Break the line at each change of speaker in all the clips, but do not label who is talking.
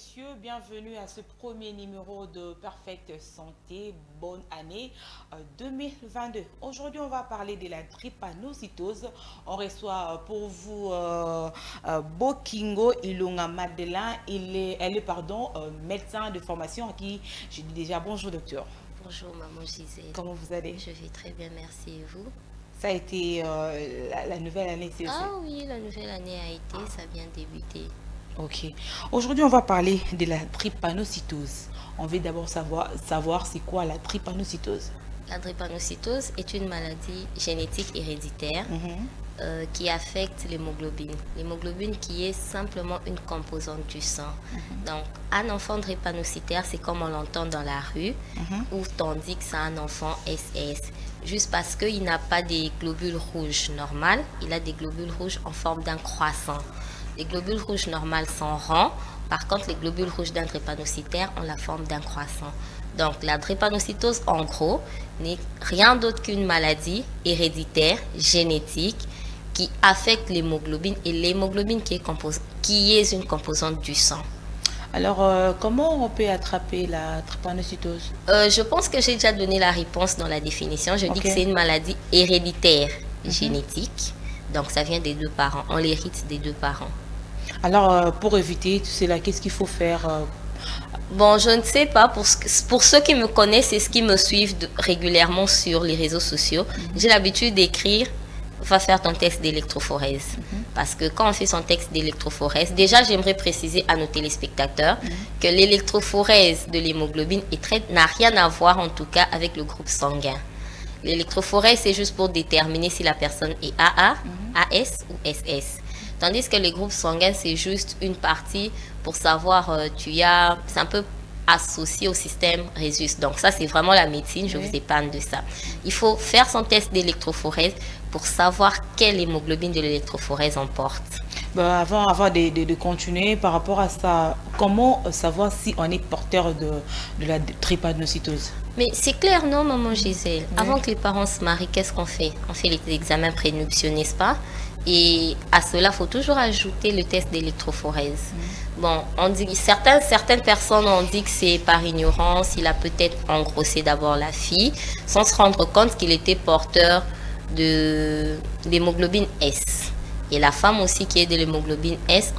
messieurs, bienvenue à ce premier numéro de Parfaite Santé. Bonne année 2022. Aujourd'hui, on va parler de la drépanocytose. On reçoit pour vous Bokingo Ilunga Madeleine. Médecin de formation à qui je dis déjà bonjour docteur.
Bonjour maman Gisèle.
Comment vous allez?
Je vais très bien, merci. Et vous?
Ça a été la nouvelle année, c'est aussi.
Ah oui, la nouvelle année a été, ça vient débuter.
Ok. Aujourd'hui, on va parler de la drépanocytose. On veut d'abord savoir c'est quoi la drépanocytose.
La drépanocytose est une maladie génétique héréditaire qui affecte l'hémoglobine. L'hémoglobine qui est simplement une composante du sang. Donc, un enfant drépanocytaire, c'est comme on l'entend dans la rue, où tandis que c'est un enfant SS. Juste parce qu'il n'a pas des globules rouges normaux, il a des globules rouges en forme d'un croissant. Les globules rouges normales sont ronds. Par contre, les globules rouges d'un drépanocytaire ont la forme d'un croissant. Donc, la drépanocytose, en gros, n'est rien d'autre qu'une maladie héréditaire, génétique, qui affecte l'hémoglobine et l'hémoglobine qui est une composante du sang.
Alors, comment on peut attraper la drépanocytose?
Je pense que j'ai déjà donné la réponse dans la définition. Je dis que c'est une maladie héréditaire, génétique. Donc, ça vient des deux parents. On l'hérite des deux parents.
Alors, pour éviter tout cela, qu'est-ce qu'il faut faire?
Bon, je ne sais pas. Pour ceux qui me connaissent et ceux qui me suivent régulièrement sur les réseaux sociaux, j'ai l'habitude d'écrire va faire ton test d'électrophorèse. Parce que quand on fait son test d'électrophorèse, déjà j'aimerais préciser à nos téléspectateurs que l'électrophorèse de l'hémoglobine n'a rien à voir en tout cas avec le groupe sanguin. L'électrophorèse, c'est juste pour déterminer si la personne est AA, AS ou SS. Tandis que les groupes sanguins, c'est juste une partie pour savoir, c'est un peu associé au système Rhésus. Donc ça, c'est vraiment la médecine, je vous épargne de ça. Il faut faire son test d'électrophorèse pour savoir quelle hémoglobine de l'électrophorèse on porte.
Avant de continuer par rapport à ça, comment savoir si on est porteur de la drépanocytose?
Mais c'est clair, non, maman Gisèle? Avant que les parents se marient, qu'est-ce qu'on fait? On fait les examens prénuptiaux, n'est-ce pas? Et à cela, il faut toujours ajouter le test d'électrophorèse. Bon, on dit, certaines personnes ont dit que c'est par ignorance. Il a peut-être engrossé d'abord la fille, sans se rendre compte qu'il était porteur de l'hémoglobine S. Et la femme aussi qui est de l'hémoglobine S,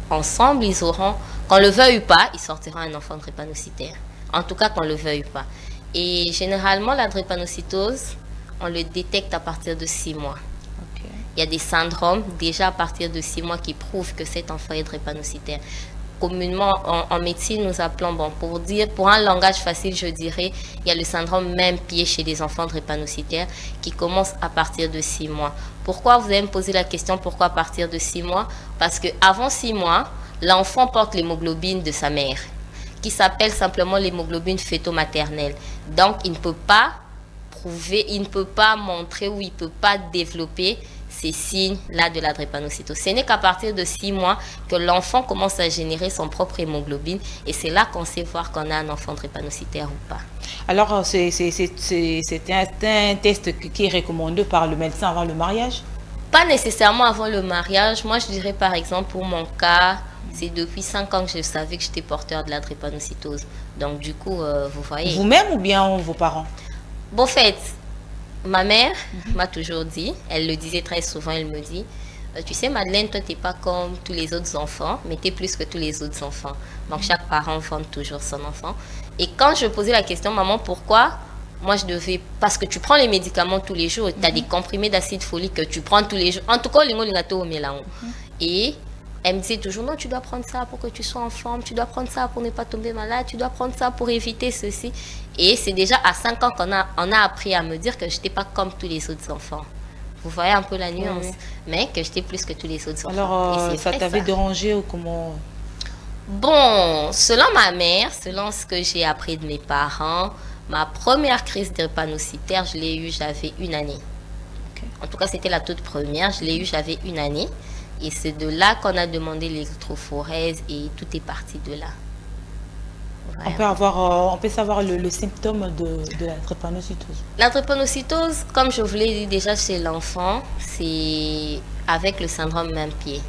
ensemble, ils auront, qu'on le veuille ou pas, il sortira un enfant drépanocytaire. En tout cas, qu'on le veuille pas. Et généralement, la drépanocytose, on le détecte à partir de 6 mois. Il y a des syndromes déjà à partir de 6 mois qui prouvent que cet enfant est drépanocytaire. Communément, en médecine, nous appelons, pour un langage facile, je dirais, il y a le syndrome même pied chez les enfants drépanocytaires qui commence à partir de 6 mois. Pourquoi vous allez me poser la question, pourquoi à partir de 6 mois? Parce qu'avant 6 mois, l'enfant porte l'hémoglobine de sa mère, qui s'appelle simplement l'hémoglobine fœto-maternelle. Donc, il ne peut pas prouver, il ne peut pas montrer ou il ne peut pas développer ces signes-là de la drépanocytose. Ce n'est qu'à partir de 6 mois que l'enfant commence à générer son propre hémoglobine et c'est là qu'on sait voir qu'on a un enfant drépanocytaire ou pas.
Alors, c'est un test qui est recommandé par le médecin avant le mariage?
Pas nécessairement avant le mariage. Moi, je dirais par exemple pour mon cas, c'est depuis 5 ans que je savais que j'étais porteur de la drépanocytose. Donc du coup, vous voyez.
Vous-même ou bien vos parents?
Bon, fait, ma mère m'a toujours dit, elle le disait très souvent, elle me dit, tu sais Madeleine, toi t'es pas comme tous les autres enfants, mais t'es plus que tous les autres enfants. Donc chaque parent vante toujours son enfant. Et quand je posais la question, maman, pourquoi moi je devais, parce que tu prends les médicaments tous les jours, tu as des comprimés d'acide folique que tu prends tous les jours, en tout cas, et elle me disait toujours, non, tu dois prendre ça pour que tu sois en forme, tu dois prendre ça pour ne pas tomber malade, tu dois prendre ça pour éviter ceci. Et c'est déjà à 5 ans qu'on a appris à me dire que je n'étais pas comme tous les autres enfants. Vous voyez un peu la nuance, mais que j'étais plus que tous les autres enfants.
Alors, ça t'avait dérangé ou comment?
Bon, selon ma mère, selon ce que j'ai appris de mes parents, ma première crise drépanocytaire, je l'ai eue, j'avais 1 année. En tout cas, c'était la toute première, je l'ai eue, j'avais 1 année. Et c'est de là qu'on a demandé l'électrophorèse et tout est parti de là.
Voilà. On peut savoir le symptôme de la drépanocytose.
La drépanocytose, comme je vous l'ai dit déjà chez l'enfant, c'est avec le syndrome même pied.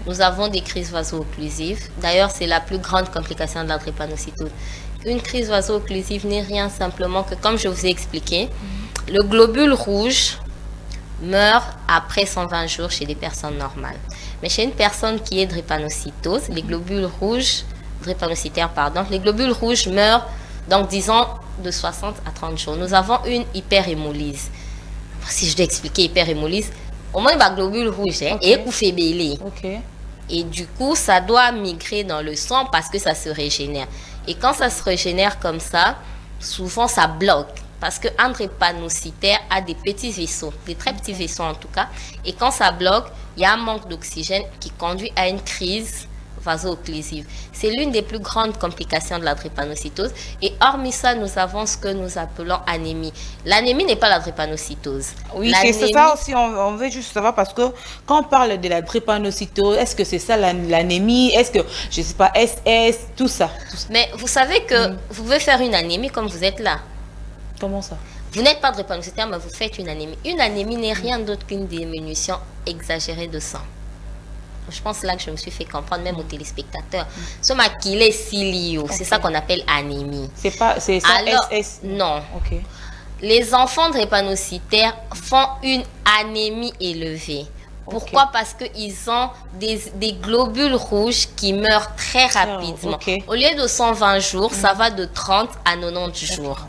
nous avons des crises vaso-occlusives. D'ailleurs, c'est la plus grande complication de la drépanocytose. Une crise vaso-occlusive n'est rien simplement que, comme je vous ai expliqué, le globule rouge meurt après 120 jours chez des personnes normales. Mais chez une personne qui est drépanocytose, les globules rouges, drépanocytaires, pardon, les globules rouges meurent, donc disons, de 60 à 30 jours. Nous avons une hyperhémolyse. Si je dois expliquer hyperhémolyse, au moins, il y a globule rouge et couffé belé. Et du coup, ça doit migrer dans le sang parce que ça se régénère. Et quand ça se régénère comme ça, souvent ça bloque. Parce qu'un drépanocytaire a des petits vaisseaux, des très petits vaisseaux en tout cas. Et quand ça bloque, il y a un manque d'oxygène qui conduit à une crise vaso-occlusive. C'est l'une des plus grandes complications de la drépanocytose. Et hormis ça, nous avons ce que nous appelons anémie. L'anémie n'est pas la drépanocytose.
Oui, c'est ça aussi, on veut juste savoir parce que quand on parle de la drépanocytose, est-ce que c'est ça l'anémie? Est-ce que, je ne sais pas, SS, tout ça.
Mais vous savez que vous pouvez faire une anémie comme vous êtes là.
Comment ça?
Vous n'êtes pas drépanocytaire, mais vous faites une anémie. Une anémie n'est rien d'autre qu'une diminution exagérée de sang. Je pense là que je me suis fait comprendre, même aux téléspectateurs. Ce maquillé silio, c'est ça qu'on appelle anémie.
C'est ça,
alors,
SS?
Non. Les enfants drépanocytaires font une anémie élevée. Pourquoi? Parce qu'ils ont des globules rouges qui meurent très rapidement. Au lieu de 120 jours, ça va de 30 à 90 jours.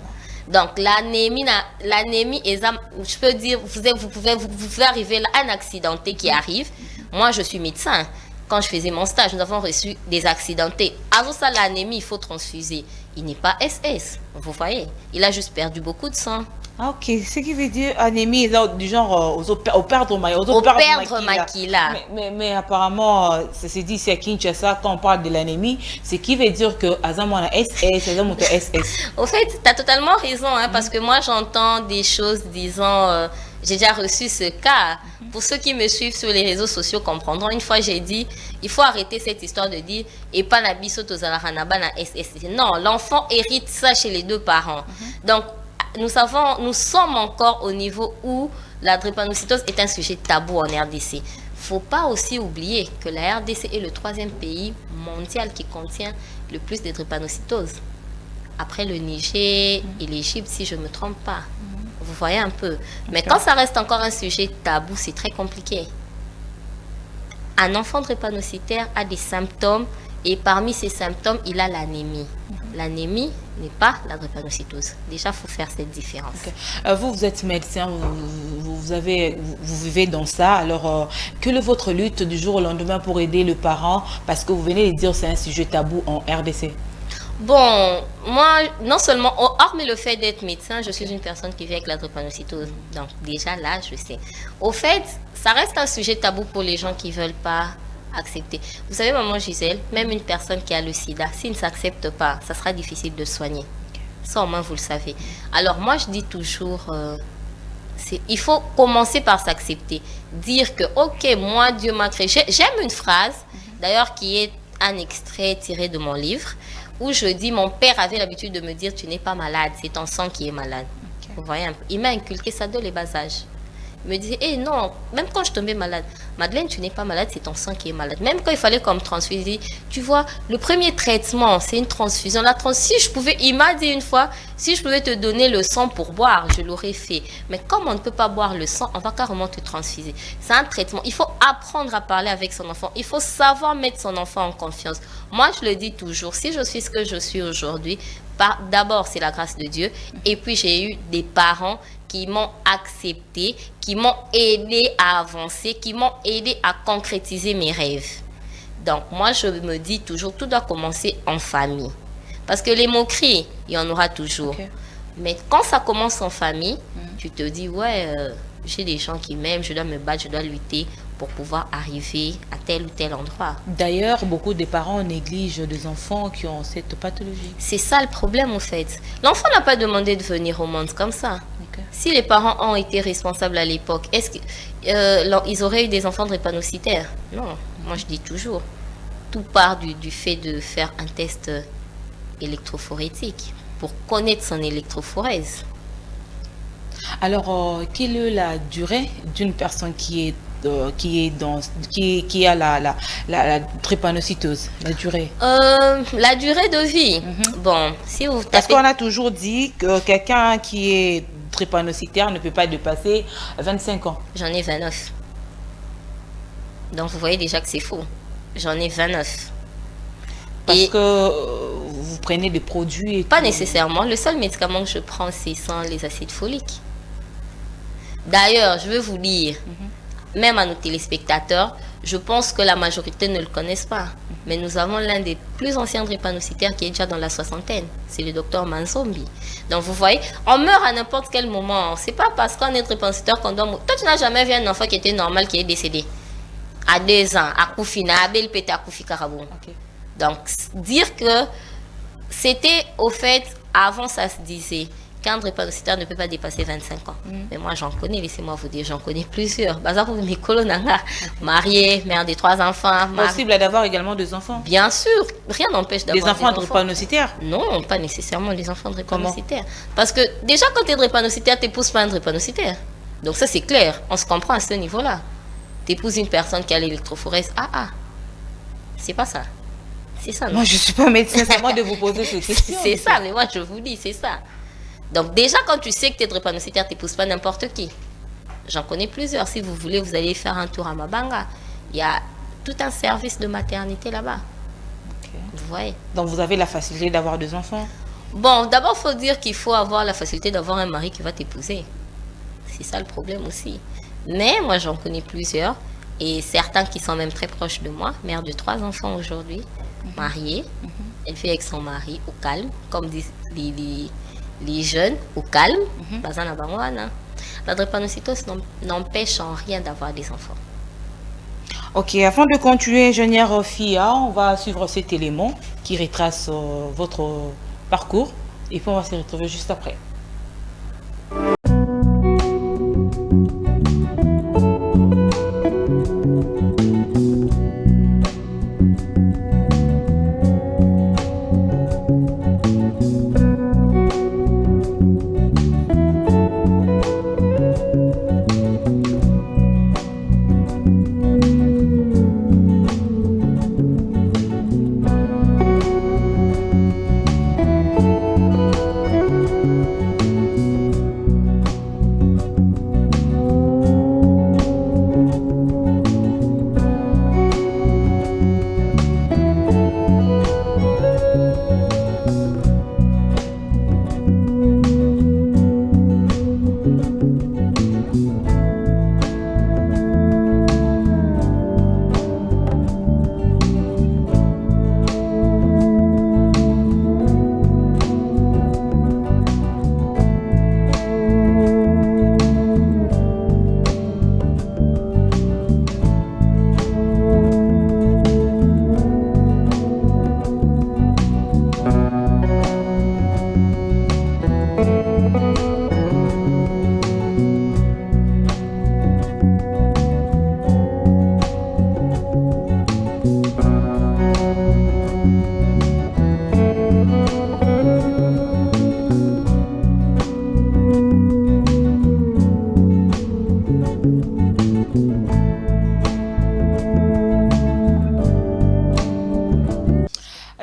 Donc, l'anémie, je peux dire, vous pouvez arriver là, un accidenté qui arrive. Moi, je suis médecin. Quand je faisais mon stage, nous avons reçu des accidentés. Avant ça, l'anémie, il faut transfuser. Il n'est pas SS, vous voyez. Il a juste perdu beaucoup de sang.
Ah, ok. Ce qui veut dire anémie, du genre au perdre
maquila.
Mais apparemment, c'est dit ici à Kinshasa, quand on parle de l'anémie, ce qui veut dire que Azam a SS, Azam a SS.
Au fait, tu as totalement raison, hein, parce que moi, j'entends des choses disant... j'ai déjà reçu ce cas. Pour ceux qui me suivent sur les réseaux sociaux comprendront, une fois j'ai dit, il faut arrêter cette histoire de dire et pas na biso tozalaranaba na SS. Non, l'enfant hérite ça chez les deux parents. Donc, nous sommes encore au niveau où la drépanocytose est un sujet tabou en RDC. Il ne faut pas aussi oublier que la RDC est le 3e pays mondial qui contient le plus de drépanocytose. Après le Niger et l'Égypte, si je ne me trompe pas. Vous voyez un peu. Mais quand ça reste encore un sujet tabou, c'est très compliqué. Un enfant drépanocytaire a des symptômes et parmi ces symptômes, il a l'anémie. L'anémie n'est pas la drépanocytose. Déjà, il faut faire cette différence.
Vous êtes médecin, vous vivez dans ça. Alors, quelle est votre lutte du jour au lendemain pour aider le parent? Parce que vous venez de dire que c'est un sujet tabou en RDC.
Bon, moi, non seulement, hormis le fait d'être médecin, je suis une personne qui vit avec la drépanocytose. Donc, déjà là, je sais. Au fait, ça reste un sujet tabou pour les gens qui ne veulent pas accepter. Vous savez, maman Gisèle, même une personne qui a le sida, s'il ne s'accepte pas, ça sera difficile de soigner. Ça, au moins, vous le savez. Alors, moi, je dis toujours, il faut commencer par s'accepter. Dire que, ok, moi, Dieu m'a créé. J'aime une phrase, d'ailleurs, qui est un extrait tiré de mon livre, où je dis, mon père avait l'habitude de me dire, tu n'es pas malade, c'est ton sang qui est malade. Vous voyez un peu. Il m'a inculqué ça dès le bas âge. Il me disait, non, même quand je tombais malade, Madeleine, tu n'es pas malade, c'est ton sang qui est malade. Même quand il fallait qu'on me transfuse, tu vois, le premier traitement, c'est une transfusion. Il m'a dit une fois, si je pouvais te donner le sang pour boire, je l'aurais fait. Mais comme on ne peut pas boire le sang, on va carrément te transfuser. C'est un traitement. Il faut apprendre à parler avec son enfant. Il faut savoir mettre son enfant en confiance. Moi, je le dis toujours, si je suis ce que je suis aujourd'hui, d'abord, c'est la grâce de Dieu. Et puis, j'ai eu des parents qui m'ont accepté, qui m'ont aidé à avancer, qui m'ont aidé à concrétiser mes rêves. Donc, moi, je me dis toujours, tout doit commencer en famille. Parce que les moqueries, il y en aura toujours. Mais quand ça commence en famille, tu te dis, ouais, j'ai des gens qui m'aiment, je dois me battre, je dois lutter pour pouvoir arriver à tel ou tel endroit.
D'ailleurs, beaucoup de parents négligent des enfants qui ont cette pathologie.
C'est ça le problème, en fait. L'enfant n'a pas demandé de venir au monde comme ça. Si les parents ont été responsables à l'époque, est-ce qu'ils auraient eu des enfants drépanocytaires? Non, moi je dis toujours. Tout part du fait de faire un test électrophorétique pour connaître son électrophorèse.
Alors, quelle est la durée d'une personne qui est qui a la drépanocytose, la durée?
La durée de vie. Bon, si vous
Parce
tapez...
qu'on a toujours dit que quelqu'un qui est drépanocytaire ne peut pas dépasser 25 ans.
J'en ai 29. Donc vous voyez déjà que c'est faux. J'en ai 29.
Parce
Et
que vous prenez des produits et
pas
tout.
nécessairement. Le seul médicament que je prends, c'est sans les acides foliques. D'ailleurs, je veux vous dire, même à nos téléspectateurs, je pense que la majorité ne le connaissent pas. Mais nous avons l'un des plus anciens drépanocytaires qui est déjà dans la soixantaine. C'est le docteur Manzombi. Donc vous voyez, on meurt à n'importe quel moment. C'est pas parce qu'on est drépanocytaire qu'on doit mourir. Toi, tu n'as jamais vu un enfant qui était normal qui est décédé. À 2 ans, à Koufina, à Belpété, à Koufi Karabou.
Ok.
Donc, dire que c'était, au fait, avant ça se disait qu'un drépanocytaire ne peut pas dépasser 25 ans. Mais moi, j'en connais, laissez-moi vous dire, j'en connais plusieurs. Baza pour mes colonanga, mariée, mère de 3 enfants.
Possible d'avoir également 2 enfants.
Bien sûr, rien n'empêche d'avoir
Des enfants
des
drépanocytaires?
Non, pas nécessairement les enfants drépanocytaires. Parce que déjà, quand tu es drépanocytaire, tu n'épouses pas un drépanocytaire. Donc ça, c'est clair. On se comprend à ce niveau-là. Tu épouses une personne qui a l'électrophorèse. C'est pas ça. C'est ça, non?
Moi, je ne suis pas médecin, c'est à moi de vous poser ces questions.
C'est ça, mais moi, je vous dis, c'est ça. Donc déjà, quand tu sais que tu es drépanocytaire, tu n'épouses pas n'importe qui. J'en connais plusieurs. Si vous voulez, vous allez faire un tour à Mabanga. Il y a tout un service de maternité là-bas.
Ok.
Vous voyez?
Donc, vous avez la facilité d'avoir 2 enfants?
Bon, d'abord, il faut dire qu'il faut avoir la facilité d'avoir un mari qui va t'épouser. C'est ça le problème aussi. Mais moi, j'en connais plusieurs. Et certains qui sont même très proches de moi. Mère de 3 enfants aujourd'hui, mariée. Elle vit avec son mari au calme. Comme disent les jeunes, au calme. La drépanocytose n'empêche en rien d'avoir des enfants.
Ok, avant de continuer, ingénieur Fia, on va suivre cet élément qui retrace votre parcours. Et puis, on va se retrouver juste après.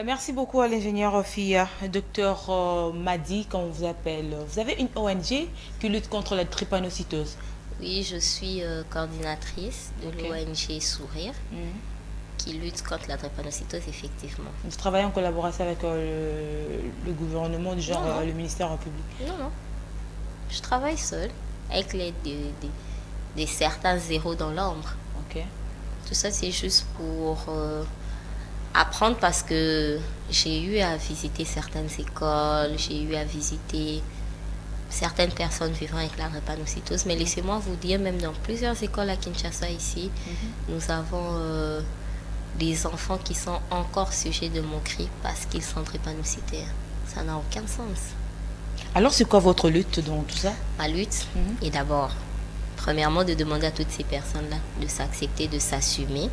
Merci beaucoup à l'ingénieur Fia, docteur Madi, comme on vous appelle. Vous avez une ONG qui lutte contre la drépanocytose.
Oui, je suis coordinatrice de l'ONG Sourire, qui lutte contre la drépanocytose, effectivement.
Vous travaillez en collaboration avec le gouvernement, du genre
Non.
le ministère public?
Non. Je travaille seule, avec l'aide de certains zéros dans l'ombre.
Ok.
Tout ça, c'est juste pour apprendre, parce que j'ai eu à visiter certaines écoles, j'ai eu à visiter certaines personnes vivant avec la drépanocytose. Mais laissez-moi vous dire, même dans plusieurs écoles à Kinshasa ici, nous avons des enfants qui sont encore sujets de moquerie parce qu'ils sont drépanocytaires. Ça n'a aucun sens.
Alors, c'est quoi votre lutte dans tout ça?
Ma lutte est d'abord, premièrement, de demander à toutes ces personnes-là de s'accepter, de s'assumer.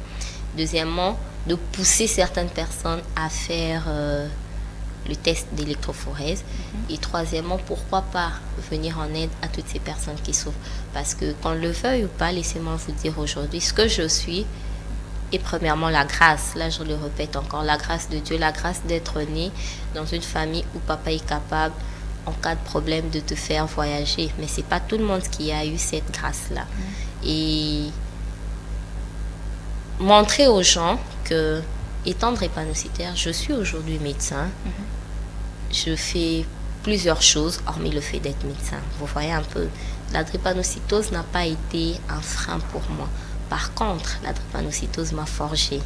Deuxièmement, de pousser certaines personnes à faire le test d'électrophorèse. Et troisièmement, pourquoi pas venir en aide à toutes ces personnes qui souffrent. Parce que qu'on le veuille ou pas, laissez-moi vous dire aujourd'hui, ce que je suis, et premièrement la grâce, là je le répète encore, la grâce de Dieu, la grâce d'être né dans une famille où papa est capable, en cas de problème, de te faire voyager. Mais c'est pas tout le monde qui a eu cette grâce-là. Et montrer aux gens que, étant drépanocytaire, je suis aujourd'hui médecin. Je fais plusieurs choses, hormis le fait d'être médecin. Vous voyez un peu, la drépanocytose n'a pas été un frein pour moi. Par contre, la drépanocytose m'a forgé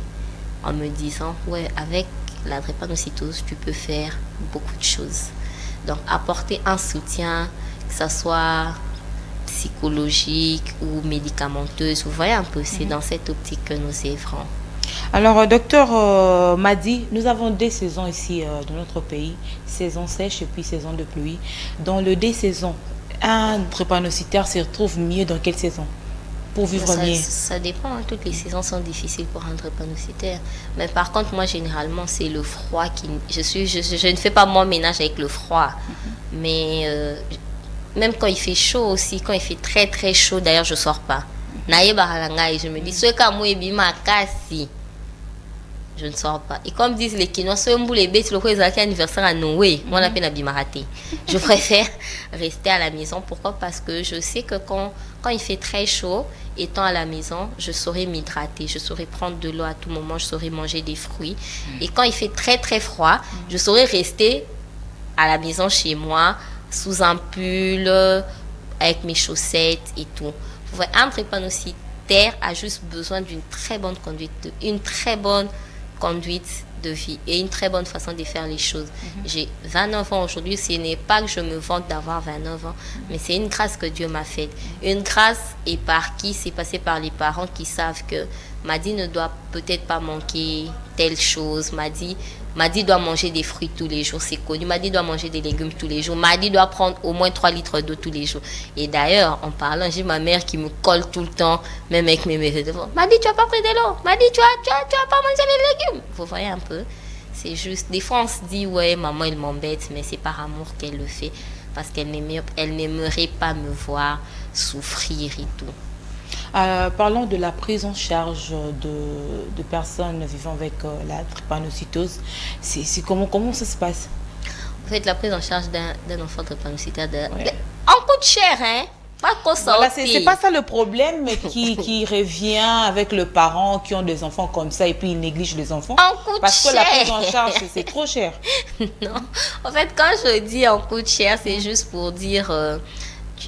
en me disant, ouais, avec la drépanocytose, tu peux faire beaucoup de choses. Donc, apporter un soutien, que ce soit psychologique ou médicamenteuse, vous voyez un peu, c'est dans cette optique que nous œuvrons.
Alors, docteur Madi, nous avons des saisons ici dans notre pays, saison sèche et puis saison de pluie. Dans le des saisons, un drépanocytaire se retrouve mieux dans quelle saison pour vivre mieux?
Ça dépend, hein. Toutes les saisons sont difficiles pour un drépanocytaire. Mais par contre, moi, généralement, c'est le froid qui... Je ne fais pas moi ménage avec le froid. Mais même quand il fait chaud aussi, quand il fait très très chaud, d'ailleurs, je ne sors pas. Je me dis, ce je ne sors pas. Et comme disent les Kinois, le anniversaire à Noé, moi la peine à je préfère rester à la maison. Pourquoi? Parce que je sais que quand il fait très chaud, étant à la maison, je saurais m'hydrater, je saurais prendre de l'eau à tout moment, je saurais manger des fruits. Et quand il fait très très froid, je saurais rester à la maison chez moi, sous un pull, avec mes chaussettes et tout. Vous voyez, un drépanocytaire a juste besoin d'une très bonne conduite, de vie et une très bonne façon de faire les choses. J'ai 29 ans aujourd'hui, ce n'est pas que je me vante d'avoir 29 ans, mais c'est une grâce que Dieu m'a faite. Une grâce et par qui c'est passé par les parents qui savent que Madi ne doit peut-être pas manquer telle chose. Madi doit manger des fruits tous les jours, c'est connu. Madi doit manger des légumes tous les jours. Madi doit prendre au moins 3 litres d'eau tous les jours. Et d'ailleurs, en parlant, j'ai ma mère qui me colle tout le temps, même avec mes médecins. Madi, tu n'as pas pris de l'eau. Madi, tu as pas mangé les légumes. Vous voyez un peu? C'est juste, des fois on se dit, ouais, maman, elle m'embête, mais c'est par amour qu'elle le fait. Parce qu'elle n'aimerait pas me voir souffrir et tout.
Parlons de la prise en charge de personnes vivant avec la drépanocytose. Comment ça se passe?
En fait, la prise en charge d'un enfant drépanocytaire, on coûte cher, hein?
Voilà, c'est pas ça le problème qui revient avec le parent qui ont des enfants comme ça et puis ils négligent les enfants. Parce que la prise en charge, c'est trop cher.
Non, en fait, quand je dis on coûte cher, c'est juste pour dire,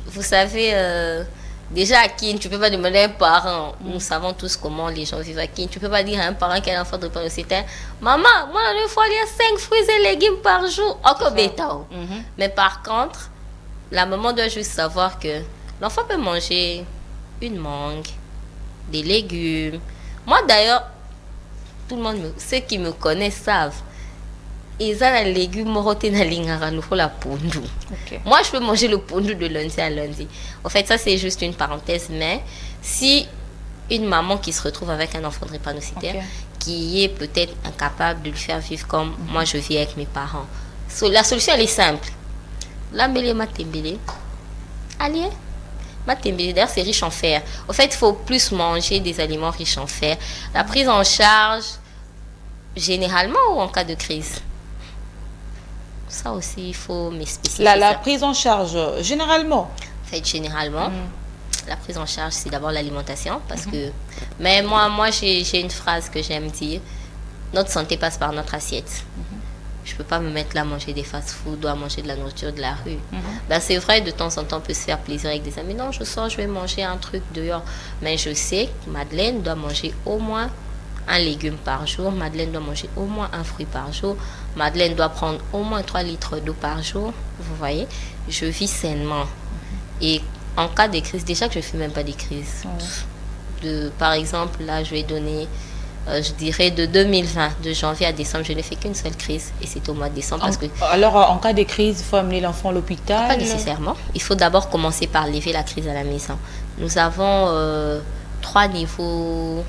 vous savez... déjà, à Kin, tu ne peux pas demander à un parent. Nous savons tous comment les gens vivent à Kin. Tu ne peux pas dire à un parent qui a un enfant drépanocytaire, maman, moi, la dernière fois, il y a 5 fruits et légumes par jour. Encore bêta. Mais par contre, la maman doit juste savoir que l'enfant peut manger une mangue, des légumes. Moi, d'ailleurs, tout le monde, ceux qui me connaissent savent. Ils ont les légumes morotés dans la pondu. Moi, je peux manger le pondu de lundi à lundi. En fait, ça, c'est juste une parenthèse. Mais si une maman qui se retrouve avec un enfant drépanocytaire, qui est peut-être incapable de le faire vivre comme moi, je vis avec mes parents, la solution, elle est simple. La mêlée matembele. Allez, matembele, d'ailleurs, c'est riche en fer. En fait, il faut plus manger des aliments riches en fer. La prise en charge, généralement ou en cas de crise? Ça aussi, il faut m'expliquer.
La prise en charge, généralement?
En fait, généralement, la prise en charge, c'est d'abord l'alimentation. Parce que... Mais moi j'ai une phrase que j'aime dire. Notre santé passe par notre assiette. Je ne peux pas me mettre là à manger des fast-food ou à manger de la nourriture de la rue. Ben, c'est vrai, de temps en temps, on peut se faire plaisir avec des amis. Non, je sors, je vais manger un truc dehors. Mais je sais que Madeleine doit manger au moins un légume par jour. Madeleine doit manger au moins un fruit par jour. Madeleine doit prendre au moins 3 litres d'eau par jour. Vous voyez, je vis sainement. Et en cas de crise, déjà que je ne fais même pas des crises. Par exemple, là, je vais donner, je dirais, de 2020, de janvier à décembre, je n'ai fait qu'une seule crise. Et c'est au mois de décembre.
Alors, en cas de crise, il faut amener l'enfant à l'hôpital?
Pas nécessairement. Il faut d'abord commencer par lever la crise à la maison. Nous avons 3 niveaux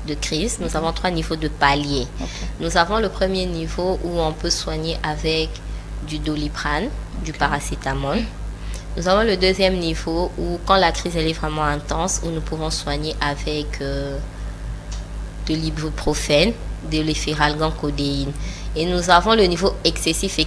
de crise. Nous avons 3 niveaux de palier. Nous avons le premier niveau où on peut soigner avec du Doliprane, du paracétamol. Nous avons le deuxième niveau où, quand la crise elle est vraiment intense, où nous pouvons soigner avec de l'ibuprofène, de l'éphélalgan codéine. Et nous avons le niveau excessif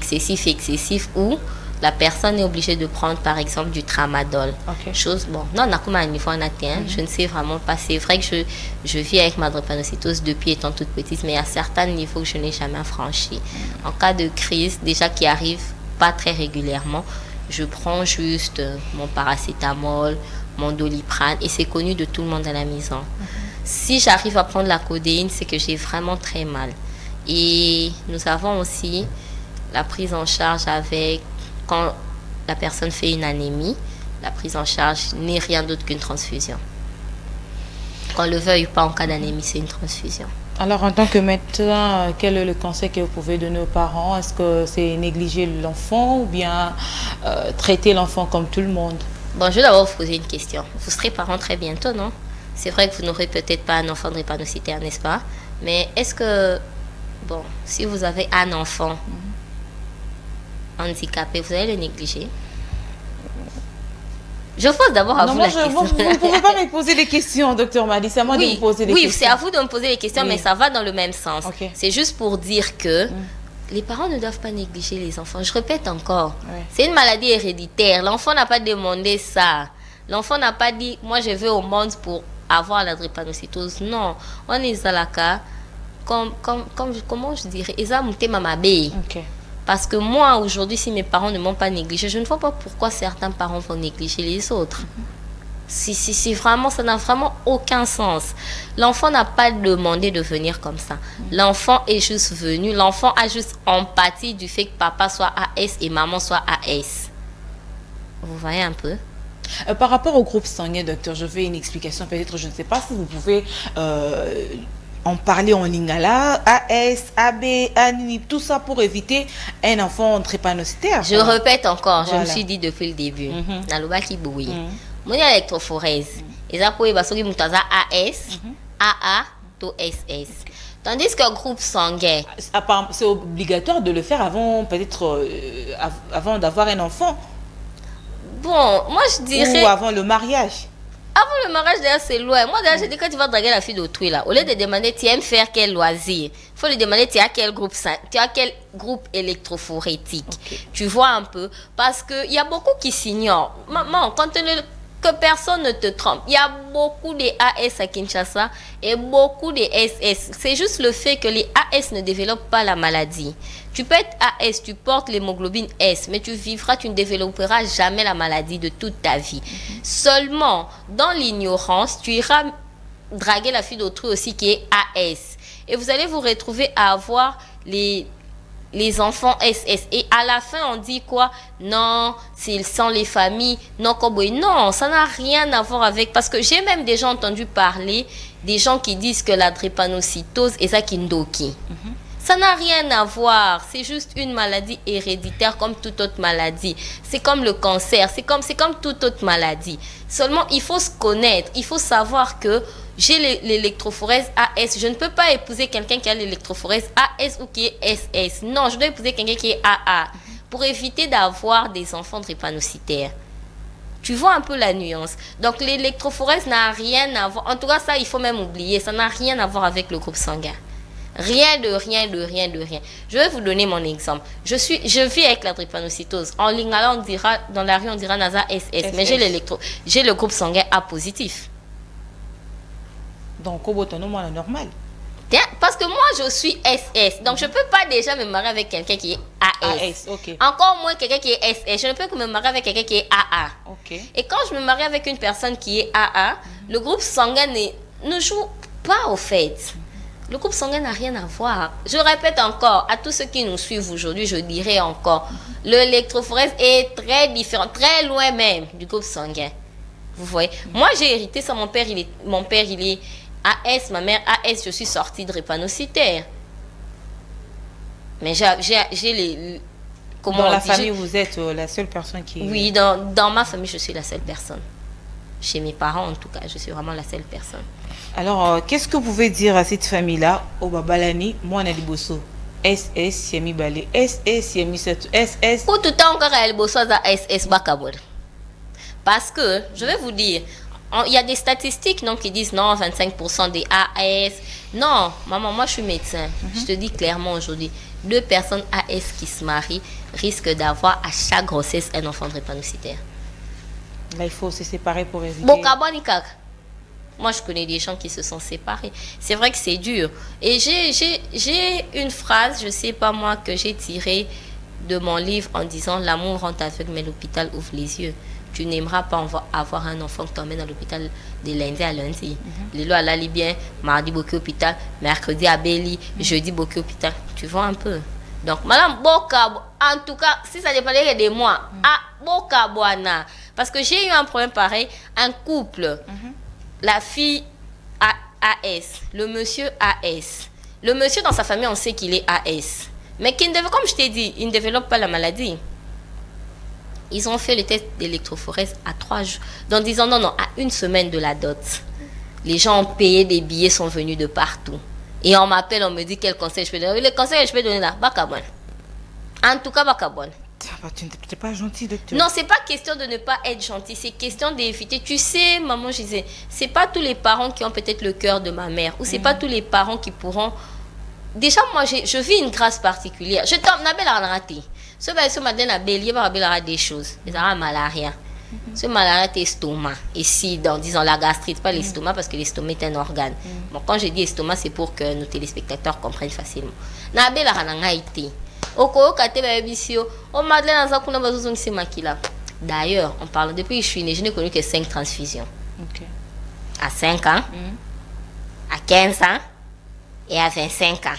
où la personne est obligée de prendre par exemple du tramadol. Chose, bon, non, on a comme un niveau en atteint, je ne sais vraiment pas. C'est vrai que je vis avec ma drépanocytose depuis étant toute petite, mais il y a certains niveaux que je n'ai jamais franchis. En cas de crise, déjà qui arrive pas très régulièrement, je prends juste mon paracétamol, mon Doliprane, et c'est connu de tout le monde à la maison. Si j'arrive à prendre la codéine, c'est que j'ai vraiment très mal. Et nous avons aussi la prise en charge avec, quand la personne fait une anémie, la prise en charge n'est rien d'autre qu'une transfusion. Qu'on le veuille ou pas, en cas d'anémie, c'est une transfusion.
Alors, en tant que médecin, quel est le conseil que vous pouvez donner aux parents? Est-ce que c'est négliger l'enfant ou bien traiter l'enfant comme tout le monde?
Bon, je vais d'abord vous poser une question. Vous serez parent très bientôt, non? C'est vrai que vous n'aurez peut-être pas un enfant drépanocytaire, n'est-ce pas? Mais est-ce que, bon, si vous avez un enfant handicapé, vous allez le négliger? Je pose d'abord à vous la question.
Vous ne pouvez pas me poser des questions, docteur Madi. C'est à moi de vous poser des questions.
Oui, c'est à vous de me poser des questions, mais ça va dans le même sens. C'est juste pour dire que les parents ne doivent pas négliger les enfants. Je répète encore, c'est une maladie héréditaire. L'enfant n'a pas demandé ça. L'enfant n'a pas dit, moi je vais au monde pour avoir la drépanocytose. Non, on est à la cas, comment je dirais, parce que moi, aujourd'hui, si mes parents ne m'ont pas négligé, je ne vois pas pourquoi certains parents vont négliger les autres. Si vraiment, ça n'a vraiment aucun sens. L'enfant n'a pas demandé de venir comme ça. L'enfant est juste venu. L'enfant a juste empathie du fait que papa soit AS et maman soit AS. Vous voyez un peu?
Par rapport au groupe sanguin, docteur, je veux une explication. Peut-être, je ne sais pas si vous pouvez en parler en lingala, AS, AB, ANIP, tout ça pour éviter un enfant drépanocytaire.
Je répète encore, je me suis dit depuis le début. Naloba qui bouille. Mon électrophorèse. Et ça pour AS, AA, to SS. Tandis que groupe sanguin,
c'est obligatoire de le faire avant, peut-être, avant d'avoir un enfant.
Bon, moi je dirais...
Ou avant le mariage.
Avant le mariage, d'ailleurs, c'est loin. Moi, d'ailleurs, je dis quand tu vas draguer la fille d'autrui, là, au lieu de demander, tu aimes faire quel loisir, il faut lui demander, tu as quel groupe électrophorétique. Tu vois un peu? Parce qu'il y a beaucoup qui s'ignorent. Maman, que personne ne te trompe. Il y a beaucoup de AS à Kinshasa et beaucoup de SS. C'est juste le fait que les AS ne développent pas la maladie. Tu peux être AS, tu portes l'hémoglobine S, mais tu ne développeras jamais la maladie de toute ta vie. Seulement, dans l'ignorance, tu iras draguer la fille d'autrui aussi qui est AS. Et vous allez vous retrouver à avoir les enfants SS. Et à la fin, on dit quoi? Non, s'ils sont les familles. Non, non, ça n'a rien à voir avec... Parce que j'ai même déjà entendu parler des gens qui disent que la drépanocytose est ça kindoki. Ça n'a rien à voir. C'est juste une maladie héréditaire comme toute autre maladie. C'est comme le cancer. C'est comme toute autre maladie. Seulement, il faut se connaître. Il faut savoir que j'ai l'électrophorèse AS. Je ne peux pas épouser quelqu'un qui a l'électrophorèse AS ou qui est SS. Non, je dois épouser quelqu'un qui est AA pour éviter d'avoir des enfants drépanocytaires. Tu vois un peu la nuance. Donc, l'électrophorèse n'a rien à voir. En tout cas, ça, il faut même oublier. Ça n'a rien à voir avec le groupe sanguin. Rien de rien. Je vais vous donner mon exemple. Je vis avec la drépanocytose. En lingala, on dira, dans la rue, on dira NASA SS. Mais j'ai le groupe sanguin A positif.
Donc, au botono, moi, normal.
Parce que moi, je suis SS. Donc, je ne peux pas déjà me marier avec quelqu'un qui est AS. Encore moins quelqu'un qui est SS. Je ne peux que me marier avec quelqu'un qui est AA. Et quand je me marie avec une personne qui est AA, le groupe sanguin ne joue pas au fait. Le groupe sanguin n'a rien à voir. Je répète encore, à tous ceux qui nous suivent aujourd'hui, je dirais encore, l'électrophorèse est très différent, très loin même du groupe sanguin. Vous voyez? Moi, j'ai hérité ça. Mon père, il est AS, ma mère AS, je suis sortie drépanocytaire. Mais j'ai les...
Dans la famille, vous êtes la seule personne qui...
Oui, dans ma famille, je suis la seule personne. Chez mes parents, en tout cas, je suis vraiment la seule personne.
Alors, qu'est-ce que vous pouvez dire à cette famille-là, au Babalani, moi, Naliboso? SS, Yami Balé, SS, Yami Setu, SS.
Pour tout le temps, encore, elle bosse à SS Bakabor. Parce que, je vais vous dire, il y a des statistiques non, qui disent non, 25% des AS. Non, maman, moi je suis médecin. Je te dis clairement aujourd'hui, 2 personnes AS qui se marient risquent d'avoir à chaque grossesse un enfant drépanocytaire.
Là, il faut se séparer pour éviter.
Moi, je connais des gens qui se sont séparés. C'est vrai que c'est dur. Et j'ai une phrase, je sais pas moi, que j'ai tirée de mon livre en disant « L'amour rend aveugle, mais l'hôpital ouvre les yeux ». Tu n'aimeras pas avoir un enfant que tu emmènes à l'hôpital de lundi à lundi. Les lois à la bien, mardi, beaucoup hôpital, mercredi à Béli, jeudi, beaucoup hôpital. Tu vois un peu. Donc, madame Boka, en tout cas, si ça dépendait de moi, Boka Boana. Parce que j'ai eu un problème pareil, un couple. La fille AS, le monsieur AS. Le monsieur dans sa famille, on sait qu'il est AS. Mais comme je t'ai dit, il ne développe pas la maladie. Ils ont fait le test d'électrophorèse à 3 jours. Donc disant non, à 1 semaine de la dot. Les gens ont payé des billets, sont venus de partout. Et on m'appelle, on me dit quel conseil je peux donner. Le conseil que je peux donner là, Bakabon. En tout cas, Bakabon.
Tu n'es pas gentil, docteur.
Non, c'est pas question de ne pas être gentil, c'est question d'éviter. Tu sais, maman, je disais, c'est pas tous les parents qui ont peut-être le cœur de ma mère, ou c'est pas tous les parents qui pourront. Déjà, moi, je vis une grâce particulière. Je tombe, Nabel a raté. Ce matin, il y a des choses. Il y a malaria. Ce malaria, c'est l'estomac. Ici, disons la gastrite, pas l'estomac, parce que l'estomac est un organe. Bon, quand je dis estomac, c'est pour que nos téléspectateurs comprennent facilement. Nabel a été. D'ailleurs, en parlant, depuis que je suis née, je n'ai connu que 5 transfusions. À 5 ans, à 15 ans et à 25 ans.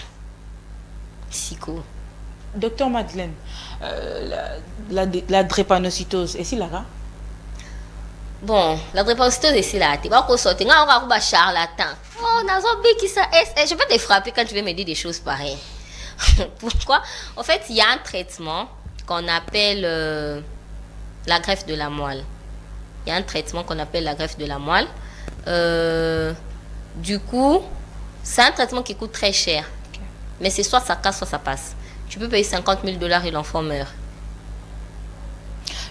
C'est cool.
Docteur Madeleine, la drépanocytose, est-ce là?
Bon, la drépanocytose est là. Tu vas sortir. On va charlatan. Oh, je vais te frapper quand tu veux me dire des choses pareilles. Pourquoi? En fait, il y a un traitement qu'on appelle la greffe de la moelle. Il y a un traitement qu'on appelle la greffe de la moelle. Du coup, c'est un traitement qui coûte très cher. Mais c'est soit ça casse, soit ça passe. Tu peux payer $50,000 et l'enfant meurt.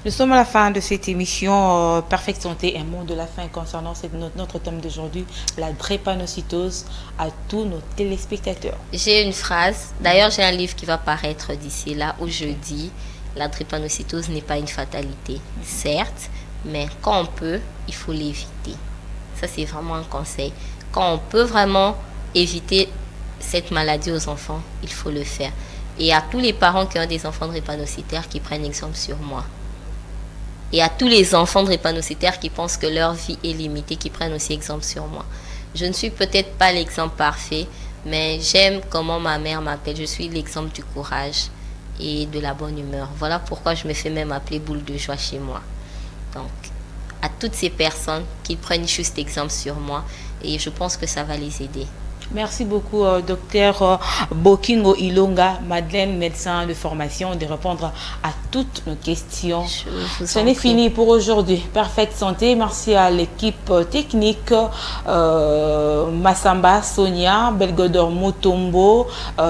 Nous sommes à la fin de cette émission Perfect Santé, un mot de la fin concernant notre thème d'aujourd'hui, la drépanocytose, à tous nos téléspectateurs.
J'ai une phrase, d'ailleurs j'ai un livre qui va paraître d'ici là où je dis la drépanocytose n'est pas une fatalité, certes, mais quand on peut, il faut l'éviter. Ça c'est vraiment un conseil. Quand on peut vraiment éviter cette maladie aux enfants, il faut le faire. Et à tous les parents qui ont des enfants drépanocytaires qui prennent exemple sur moi. Et à tous les enfants drépanocytaires qui pensent que leur vie est limitée, qui prennent aussi exemple sur moi. Je ne suis peut-être pas l'exemple parfait, mais j'aime comment ma mère m'appelle. Je suis l'exemple du courage et de la bonne humeur. Voilà pourquoi je me fais même appeler boule de joie chez moi. Donc, à toutes ces personnes qui prennent juste exemple sur moi, et je pense que ça va les aider.
Merci beaucoup, docteur Bokingo Ilonga, Madeleine, médecin de formation, de répondre à toutes nos questions. Ce n'est fini pour aujourd'hui. Perfect Santé. Merci à l'équipe technique, Massamba, Sonia, Belgodor Motombo,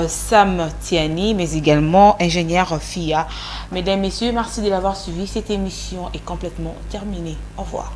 Sam Tiani, mais également ingénieur FIA. Mesdames, Messieurs, merci de l'avoir suivi. Cette émission est complètement terminée. Au revoir.